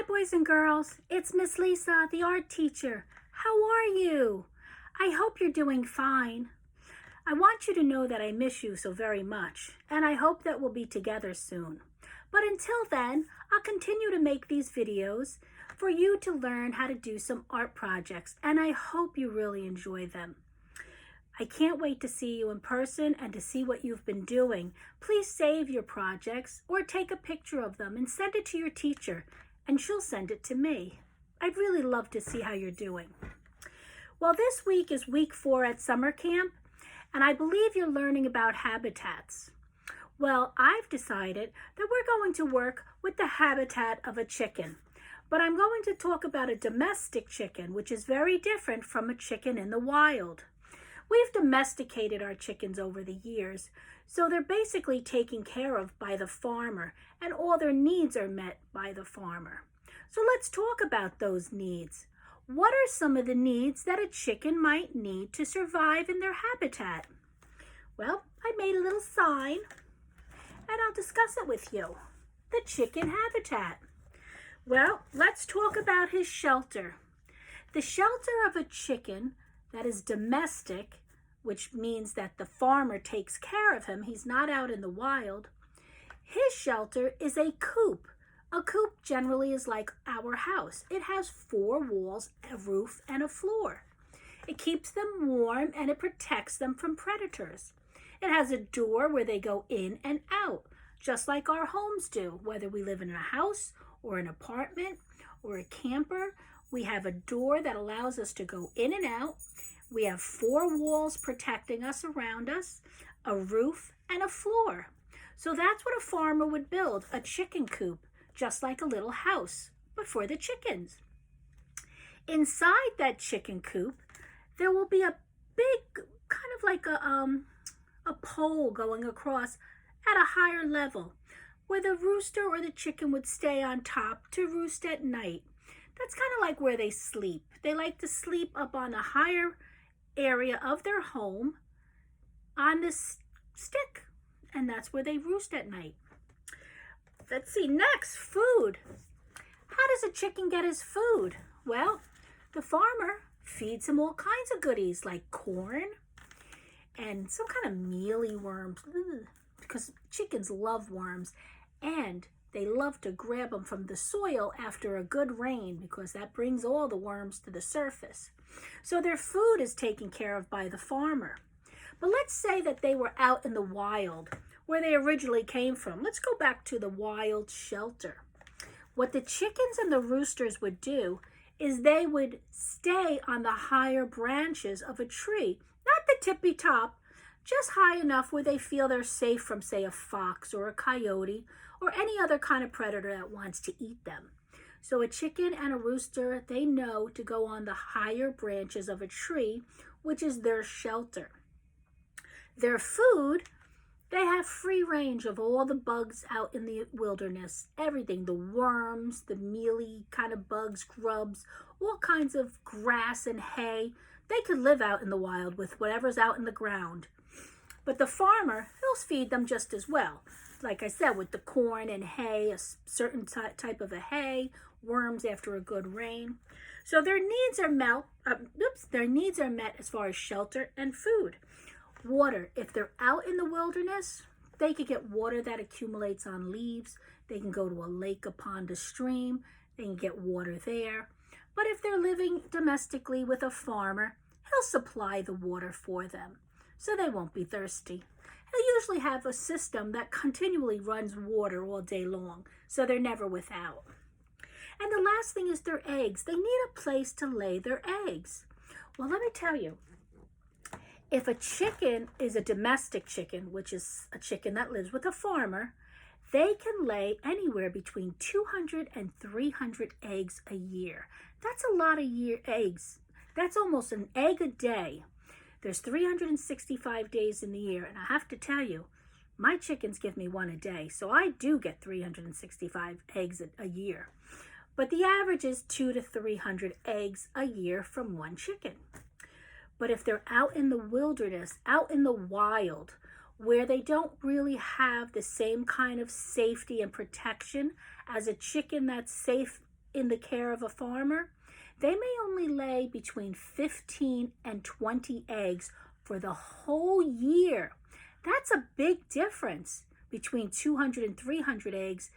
boys and girls. It's Miss Lisa, the art teacher. How are you? I hope you're doing fine. I want you to know that I miss you so very much, and I hope that we'll be together soon. But until then, I'll continue to make these videos for you to learn how to do some art projects, and I hope you really enjoy them. I can't wait to see you in person and to see what you've been doing. Please save your projects or take a picture of them and send it to your teacher, and she'll send it to me. I'd really love to see how you're doing. Well, this week is week 4 at summer camp, and I believe you're learning about habitats. Well, I've decided that we're going to work with the habitat of a chicken, but I'm going to talk about a domestic chicken, which is very different from a chicken in the wild. We've domesticated our chickens over the years, so they're basically taken care of by the farmer, and all their needs are met by the farmer. So let's talk about those needs. What are some of the needs that a chicken might need to survive in their habitat? Well, I made a little sign, and I'll discuss it with you. The chicken habitat. Well, let's talk about his shelter. The shelter of a chicken that is domestic, which means that the farmer takes care of him, he's not out in the wild. His shelter is a coop. A coop generally is like our house. It has 4 walls, a roof, and a floor. It keeps them warm and it protects them from predators. It has a door where they go in and out, just like our homes do, whether we live in a house or an apartment or a camper. We have a door that allows us to go in and out. We have 4 walls protecting us around us, a roof, and a floor. So that's what a farmer would build, a chicken coop, just like a little house, but for the chickens. Inside that chicken coop, there will be a big, kind of like a pole going across at a higher level, where the rooster or the chicken would stay on top to roost at night. That's kind of like where they sleep. They like to sleep up on a higher area of their home on this stick, and that's where they roost at night. Let's see, next, food. How does a chicken get his food? Well, the farmer feeds him all kinds of goodies like corn and some kind of mealy worms, because chickens love worms, and they love to grab them from the soil after a good rain because that brings all the worms to the surface. So their food is taken care of by the farmer. But let's say that they were out in the wild, where they originally came from. Let's go back to the wild shelter. What the chickens and the roosters would do is they would stay on the higher branches of a tree, not the tippy top, just high enough where they feel they're safe from, say, a fox or a coyote or any other kind of predator that wants to eat them. So a chicken and a rooster, they know to go on the higher branches of a tree, which is their shelter. Their food, they have free range of all the bugs out in the wilderness, everything, the worms, the mealy kind of bugs, grubs, all kinds of grass and hay. They could live out in the wild with whatever's out in the ground. But the farmer, he'll feed them just as well. Like I said, with the corn and hay, a certain type of a hay, worms after a good rain. So their needs are met as far as shelter and food. Water, if they're out in the wilderness, they could get water that accumulates on leaves. They can go to a lake, a pond, a stream. They can get water there. But if they're living domestically with a farmer, he'll supply the water for them, so they won't be thirsty. He'll usually have a system that continually runs water all day long, so they're never without. And the last thing is their eggs. They need a place to lay their eggs. Well, let me tell you, if a chicken is a domestic chicken, which is a chicken that lives with a farmer, they can lay anywhere between 200 and 300 eggs a year. That's a lot of eggs. That's almost an egg a day. There's 365 days in the year, and I have to tell you, my chickens give me 1 a day, so I do get 365 eggs a year. But the average is 200 to 300 eggs a year from one chicken. But if they're out in the wilderness, out in the wild, where they don't really have the same kind of safety and protection as a chicken that's safe in the care of a farmer, they may only lay between 15 and 20 eggs for the whole year. That's a big difference between 200 and 300 eggs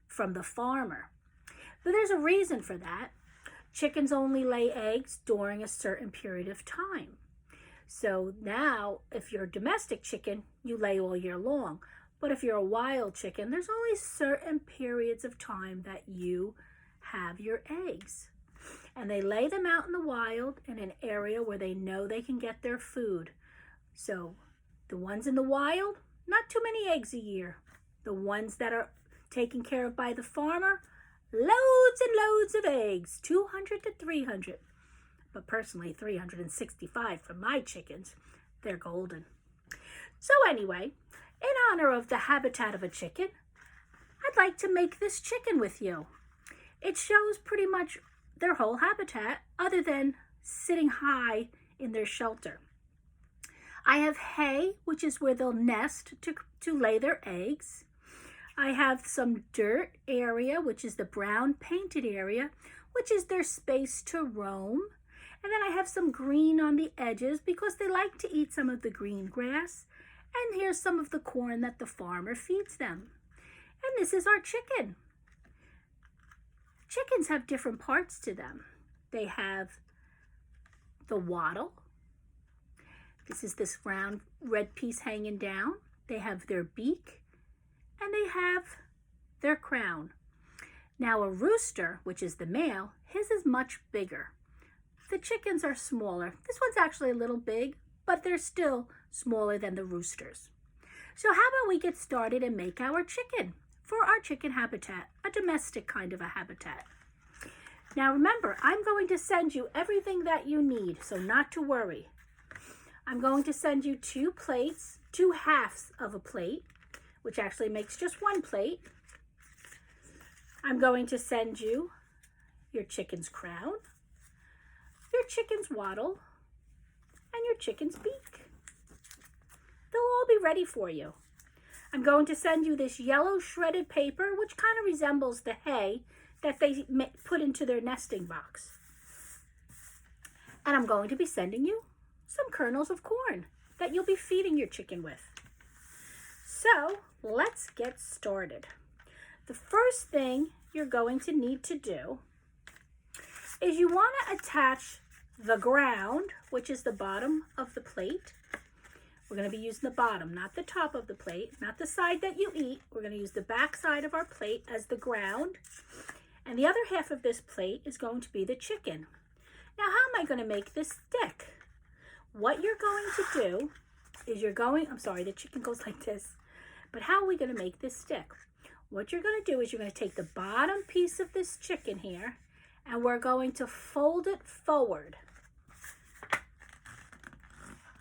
from the farmer. But there's a reason for that. Chickens only lay eggs during a certain period of time. So now, if you're a domestic chicken, you lay all year long. But if you're a wild chicken, there's only certain periods of time that you have your eggs. And they lay them out in the wild in an area where they know they can get their food. So the ones in the wild, not too many eggs a year. The ones that are taken care of by the farmer, loads and loads of eggs, 200 to 300. But personally, 365 for my chickens. They're golden. So anyway, in honor of the habitat of a chicken, I'd like to make this chicken with you. It shows pretty much their whole habitat other than sitting high in their shelter. I have hay, which is where they'll nest to lay their eggs. I have some dirt area, which is the brown painted area, which is their space to roam. And then I have some green on the edges because they like to eat some of the green grass. And here's some of the corn that the farmer feeds them. And this is our chicken. Chickens have different parts to them. They have the wattle. This is this round red piece hanging down. They have their beak, and they have their crown. Now a rooster, which is the male, his is much bigger. The chickens are smaller. This one's actually a little big, but they're still smaller than the roosters. So how about we get started and make our chicken for our chicken habitat, a domestic kind of a habitat. Now remember, I'm going to send you everything that you need, so not to worry. I'm going to send you 2 plates, 2 halves of a plate, which actually makes just 1 plate. I'm going to send you your chicken's crown, your chicken's wattle, and your chicken's beak. They'll all be ready for you. I'm going to send you this yellow shredded paper, which kind of resembles the hay that they put into their nesting box. And I'm going to be sending you some kernels of corn that you'll be feeding your chicken with. So let's get started. The first thing you're going to need to do is you want to attach the ground, which is the bottom of the plate. We're going to be using the bottom, not the top of the plate, not the side that you eat. We're going to use the back side of our plate as the ground. And the other half of this plate is going to be the chicken. Now, how am I going to make this stick? What you're going to do is the chicken goes like this. But how are we going to make this stick? What you're going to do is you're going to take the bottom piece of this chicken here, and we're going to fold it forward.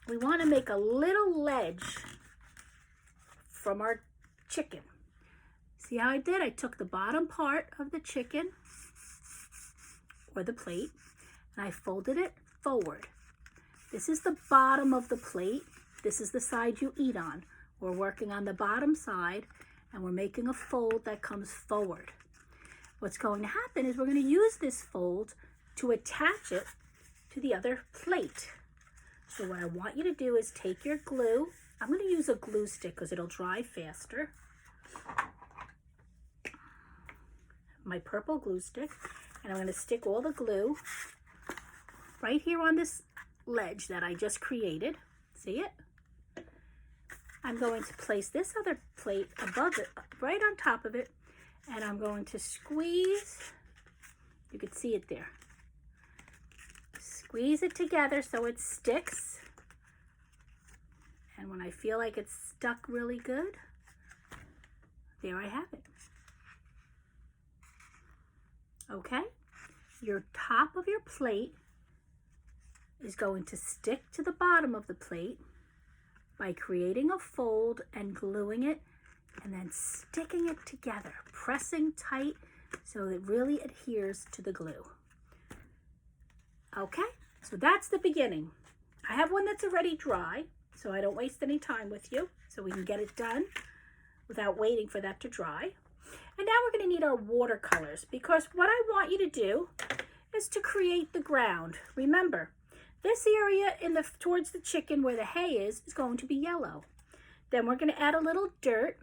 We want to make a little ledge from our chicken. See how I did? I took the bottom part of the chicken or the plate and I folded it forward. This is the bottom of the plate. This is the side you eat on. We're working on the bottom side and we're making a fold that comes forward. What's going to happen is we're going to use this fold to attach it to the other plate. So what I want you to do is take your glue. I'm going to use a glue stick because it'll dry faster. My purple glue stick. And I'm going to stick all the glue right here on this ledge that I just created. See it? I'm going to place this other plate above it, right on top of it. And I'm going to squeeze. You can see it there. Squeeze it together so it sticks. And when I feel like it's stuck really good, there I have it. Okay? Your top of your plate is going to stick to the bottom of the plate by creating a fold and gluing it and then sticking it together, pressing tight so it really adheres to the glue. Okay, so that's the beginning. I have one that's already dry, so I don't waste any time with you, so we can get it done without waiting for that to dry. And now we're going to need our watercolors, because what I want you to do is to create the ground. Remember, this area towards the chicken where the hay is going to be yellow. Then we're going to add a little dirt,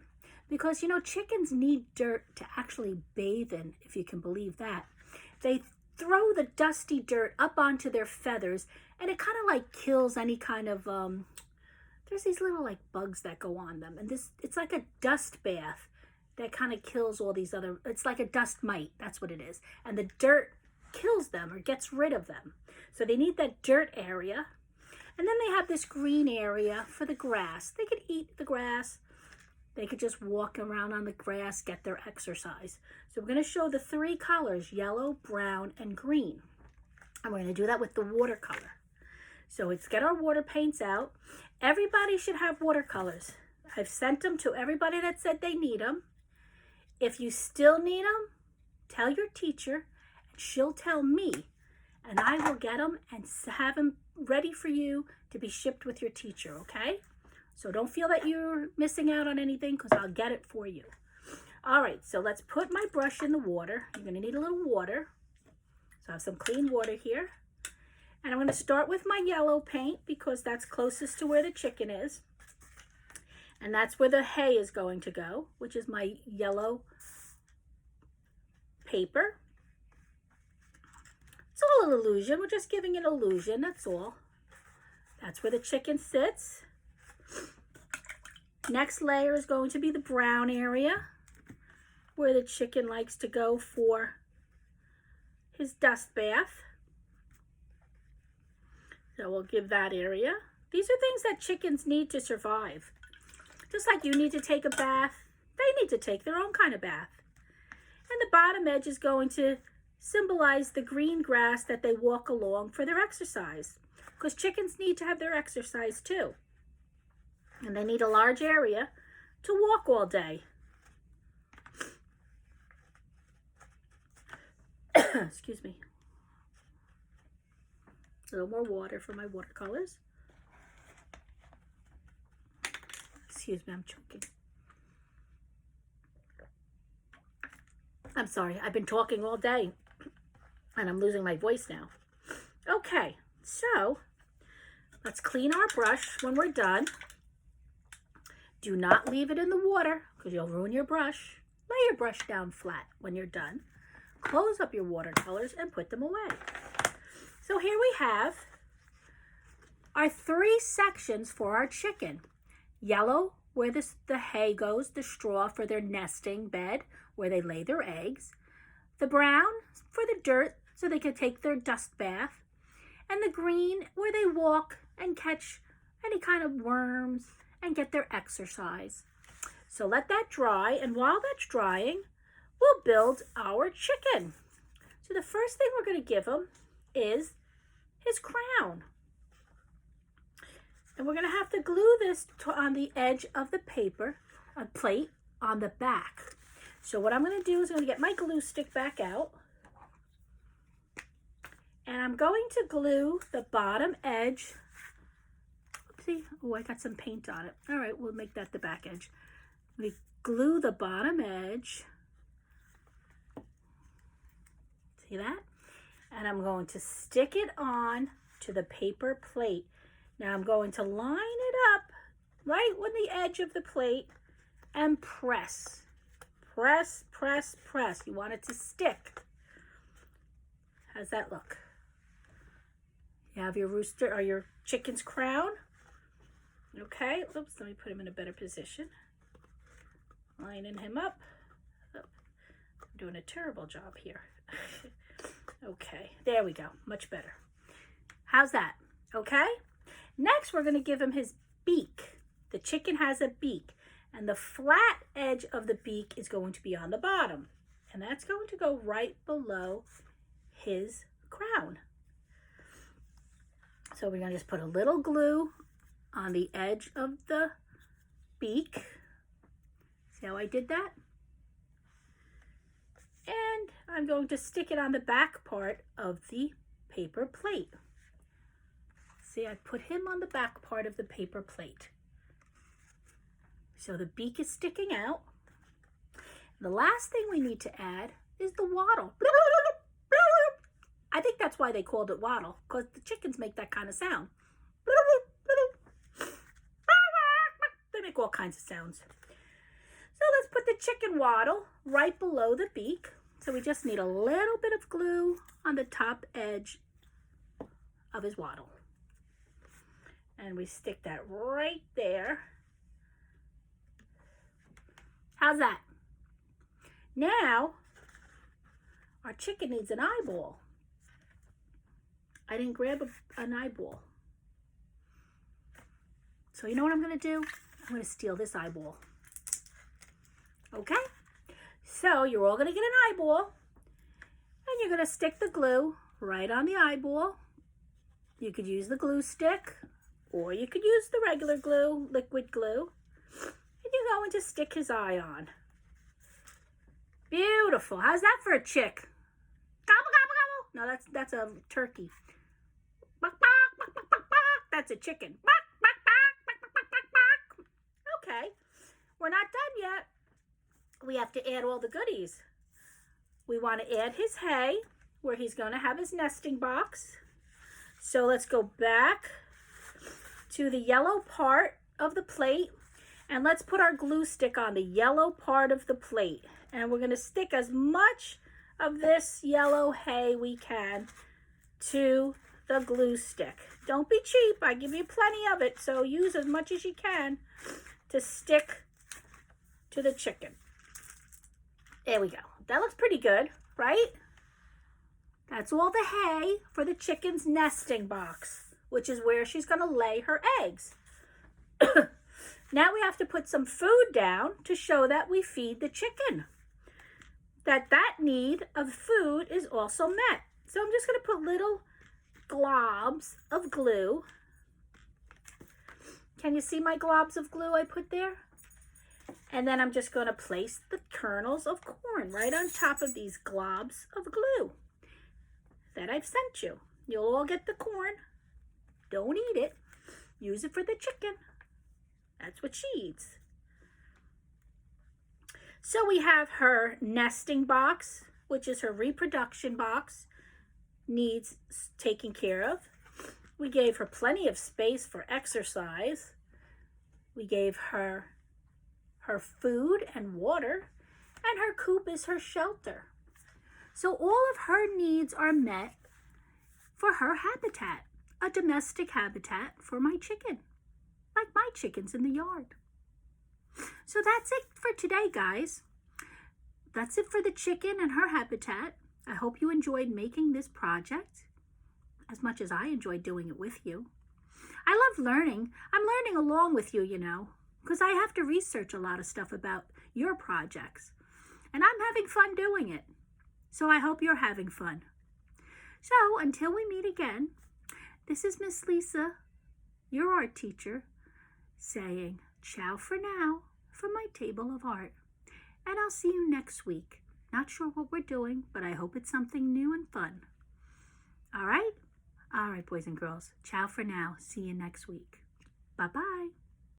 because you know chickens need dirt to actually bathe in, if you can believe that. They throw the dusty dirt up onto their feathers, and it kind of like kills any kind of there's these little like bugs that go on them, and it's like a dust bath that kind of kills all these other, it's like a dust mite, that's what it is. And the dirt kills them or gets rid of them. So they need that dirt area. And then they have this green area for the grass. They could eat the grass. They could just walk around on the grass, get their exercise. So we're going to show the 3 colors, yellow, brown, and green. And we're going to do that with the watercolor. So let's get our water paints out. Everybody should have watercolors. I've sent them to everybody that said they need them. If you still need them, tell your teacher, and she'll tell me, and I will get them and have them ready for you to be shipped with your teacher, okay? So don't feel that you're missing out on anything, because I'll get it for you. All right, so let's put my brush in the water. You're going to need a little water. So I have some clean water here. And I'm going to start with my yellow paint, because that's closest to where the chicken is. And that's where the hay is going to go, which is my yellow paper. It's all an illusion. We're just giving it an illusion, that's all. That's where the chicken sits. Next layer is going to be the brown area, where the chicken likes to go for his dust bath. So we'll give that area. These are things that chickens need to survive. Just like you need to take a bath, they need to take their own kind of bath. And the bottom edge is going to symbolize the green grass that they walk along for their exercise, because chickens need to have their exercise too. And they need a large area to walk all day. Excuse me. A little more water for my watercolors. Excuse me, I'm choking. I'm sorry, I've been talking all day and I'm losing my voice now. Okay, so let's clean our brush when we're done. Do not leave it in the water, because you'll ruin your brush. Lay your brush down flat when you're done. Close up your watercolors and put them away. So here we have our 3 sections for our chicken. Yellow, where the hay goes, the straw for their nesting bed, where they lay their eggs. The brown for the dirt, so they can take their dust bath. And the green, where they walk and catch any kind of worms and get their exercise. So let that dry, and while that's drying, we'll build our chicken. So the first thing we're going to give him is his crown. And we're going to have to glue this on the edge of the paper, a plate on the back. So what I'm going to do is I'm going to get my glue stick back out. And I'm going to glue the bottom edge. Oopsie. Oh, I got some paint on it. All right, we'll make that the back edge. We glue the bottom edge. See that? And I'm going to stick it on to the paper plate. Now I'm going to line it up right with the edge of the plate and press. Press, press, press. You want it to stick. How's that look? You have your rooster or your chicken's crown. Okay, oops, let me put him in a better position. Lining him up. Oh, I'm doing a terrible job here. Okay, there we go, much better. How's that? Okay? Next, we're going to give him his beak. The chicken has a beak, and the flat edge of the beak is going to be on the bottom, and that's going to go right below his crown. So we're going to just put a little glue on the edge of the beak. See how I did that? And I'm going to stick it on the back part of the paper plate. See, I put him on the back part of the paper plate. So the beak is sticking out. The last thing we need to add is the wattle. I think that's why they called it wattle, because the chickens make that kind of sound. They make all kinds of sounds. So let's put the chicken wattle right below the beak. So we just need a little bit of glue on the top edge of his wattle. And we stick that right there. How's that? Now, our chicken needs an eyeball. I didn't grab an eyeball. So you know what I'm going to do? I'm going to steal this eyeball. Okay? So you're all going to get an eyeball. And you're going to stick the glue right on the eyeball. You could use the glue stick, or you could use the regular glue, liquid glue. And you're going to stick his eye on. Beautiful. How's that for a chick? Gobble, gobble, gobble. No, that's a turkey. Bak, bak, bak, bak, bak, bak. That's a chicken. Bak, bak, bak, bak, bak, bak, bak. Okay, we're not done yet. We have to add all the goodies. We want to add his hay, where he's going to have his nesting box. So let's go back to the yellow part of the plate, and let's put our glue stick on the yellow part of the plate. And we're going to stick as much of this yellow hay we can to the glue stick. Don't be cheap. I give you plenty of it, so use as much as you can to stick to the chicken. There we go. That looks pretty good, right? That's all the hay for the chicken's nesting box, which is where she's going to lay her eggs. Now we have to put some food down to show that we feed the chicken, that need of food is also met. So I'm just going to put little globs of glue. Can you see my globs of glue I put there? And then I'm just going to place the kernels of corn right on top of these globs of glue that I've sent you. You'll all get the corn. Don't eat it. Use it for the chicken. That's what she eats. So we have her nesting box, which is her reproduction box, needs taken care of. We gave her plenty of space for exercise. We gave her her food and water, and her coop is her shelter. So all of her needs are met for her habitat, a domestic habitat for my chicken, like my chickens in the yard. So that's it for today, guys. That's it for the chicken and her habitat. I hope you enjoyed making this project as much as I enjoyed doing it with you. I love learning. I'm learning along with you, you know, because I have to research a lot of stuff about your projects. And I'm having fun doing it. So I hope you're having fun. So until we meet again, this is Miss Lisa, your art teacher, saying ciao for now from my table of art. And I'll see you next week. Not sure what we're doing, but I hope it's something new and fun. All right? All right, boys and girls. Ciao for now. See you next week. Bye-bye.